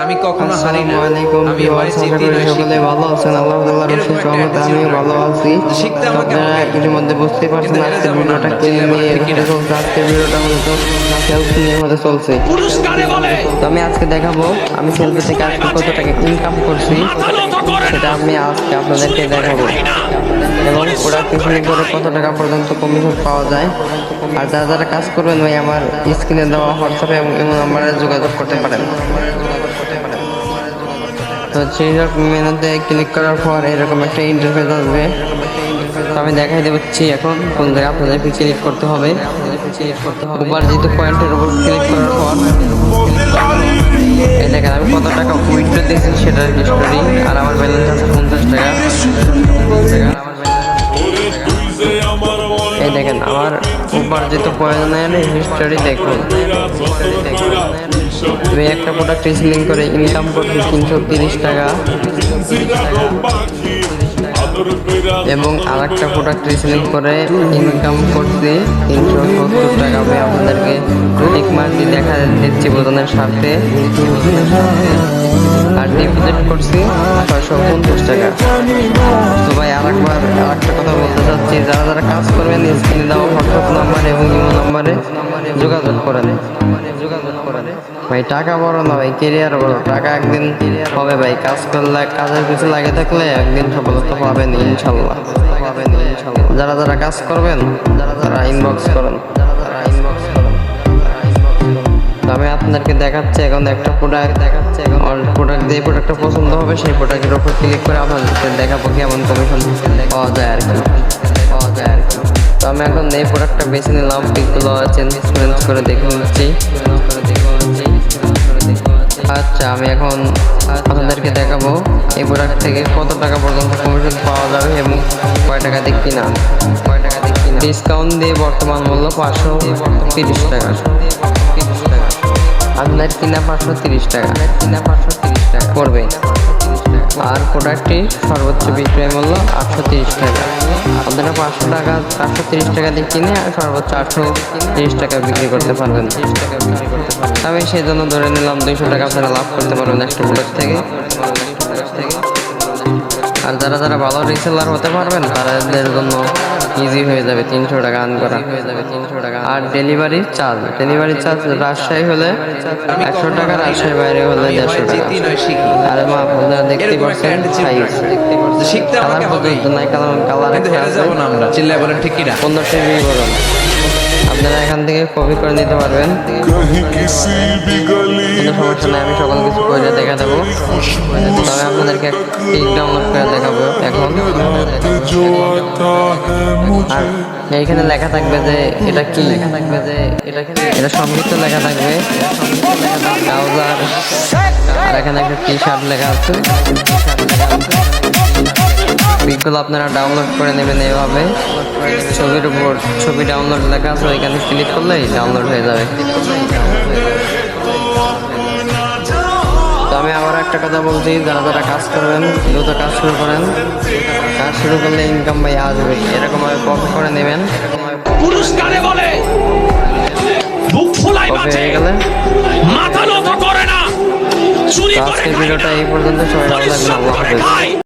আমি কখনো হারি না। আসসালামু আলাইকুম আমি ভিউয়ার্স, আশা করি সকলে ভালো আছেন। আল্লাহ তাআলার অশেষ রহমতে আমিও ভালো আছি। শিখতে আমাকে আপনারা ইতিমধ্যে বুঝতেই পারছেন আজকের ভিডিওটা কে নিয়ে হতে চলছে। আজকের ভিডিওটা মূলত সেলফ নিয়ে হতে চলছে। তো আমি আজকে দেখাবো আমি সেলফি থেকে আজকে কত টাকা ইনকাম করছি, সেটা আমি আজকে আপনাদেরকে দেখাবো, এবং প্রোডাক্ট পিছনে করে কত টাকা পর্যন্ত কমিশন পাওয়া যায়। আর যারা যারা কাজ করবেন ভাই আমার স্ক্রিনে দেওয়া হোয়াটসঅ্যাপে এবং ইমো নাম্বারে যোগাযোগ করতে পারেন। তো সেই মেনুতে ক্লিক করার পর এরকম একটা ইন্টারফেস আসবে। তো আমি দেখাই দিচ্ছি এখন কোন জায়গায় আপনাদেরকে ক্লিক করতে হবে। উপার্জিত পয়েন্টের উপর ক্লিক করার পর এই দেখেন আমি কত টাকা উইথড্র দিয়েছি সেটার হিস্টোরি, আর আমার ব্যালেন্স আছে 50 টাকা। এই দেখেন আমার উপার্জিত পয়েন্টের হিস্টোরি দেখুন। আমি একটা প্রোডাক্ট রিসেলিং করে ইনকাম করছি 330 টাকা, এবং আর একটা প্রোডাক্ট রিসেলিং করে ইনকাম করছি 370 টাকা। আমি আপনাদেরকে টিক মার্ক দিয়ে দেখা দিচ্ছি বোঝানোর স্বার্থে। আর ডিপোজিট করছি 650 টাকা। তো ভাই আরেকটা কথা বলতে চাচ্ছি, যারা যারা কাজ করবেন স্ক্রিনে দেওয়া হোয়াটসঅ্যাপ নাম্বার এবং ইমো নাম্বারে যোগাযোগ করেন। ভাই টাকা বড় না ভাই, কেরিয়ার বড়। টাকা একদিন হবে ভাই, কাজ করলে কাজের পিছু লাগে থাকলে একদিন সফলতা পাবেন ইনশাল্লাহ। যারা যারা কাজ করবেন তারা ইনবক্স করেন। আমি আপনাদেরকে দেখাচ্ছি এখন একটা প্রোডাক্ট যে প্রোডাক্টটা পছন্দ হবে সেই প্রোডাক্টের উপর ক্লিক করে আপনাদেরকে দেখাবো কেমন কমিশন পাওয়া যায় আর কি। তো আমি এখন এই প্রোডাক্টটা বেছে নিলাম, পিকগুলো চেঞ্জ করে দেখে নিচ্ছি। আচ্ছা আমি এখন আপনাদেরকে দেখাবো এই প্রোডাক্ট থেকে কত টাকা পর্যন্ত কমিশন পাওয়া যাবে এবং কয় টাকা দিয়ে কিনা। ডিসকাউন্ট দিয়ে বর্তমান মূল্য 530 টাকা। আপনার কিনা 530 টাকা পড়বে, আর প্রোডাক্টটি সর্বোচ্চ বিক্রয় মূল্য 830 টাকা। আপনারা 530 টাকা দিয়ে কিনে আর সর্বোচ্চ 830 টাকা বিক্রি করতে পারবেন। আমি সেই জন্য ধরে নিলাম 200 টাকা আপনারা লাভ করতে পারবেন একটা প্রোডাক্ট থেকে। আর যারা যারা ভালো রিসেলার হতে পারবেন তাদের জন্য ইজি হয়ে যাবে 300 টাকা আর্ন করা। আর ডেলিভারি চার্জ রাজশাহী হলে 100 টাকা, রাজশাহীর বাইরে হলে 150 টাকা। আর মা আপনারা দেখতে পাচ্ছেন সাইজ কালার পর্যন্ত নাই, কালার একটা আছে চিল্লায় বলেন ঠিক কিনা? 15 টিভি বলুন, আপনারা এখান থেকে কপি করে নিতে পারবেন, কোনো সমস্যা নেই। আমি সকল কিছু করে দেখা দেবো, তবে আপনাদেরকে পিক ডাউনলোড করে দেখাবো এখন। আর এইখানে লেখা থাকবে যে এটা কি, এটা সংক্ষিপ্ত লেখা থাকবে ট্রাউজার, আর এখানে একটা টি শার্ট লেখা আছে। পিকগুলো আপনারা ডাউনলোড করে নেবেন এইভাবে, ছবির উপর ছবি ডাউনলোড লেখা আছে, ওইখানে ক্লিক করলেই ডাউনলোড হয়ে যাবে। তো আমি আবার একটা কথা বলছি, যারা যারা কাজ করবেন দ্রুত কাজ শুরু করেন। কাজ শুরু করলে ইনকাম ভাই আসবে, এরকম ভাবে কপি করে নেবেন। পুরস্কারে বলে বুক ফুলাই বাজে মাথা নত করে না চুরি করে আজকের ভিডিওটা এই পর্যন্ত, সবাই ভালো থাকবেন, আল্লাহ হাফেজ।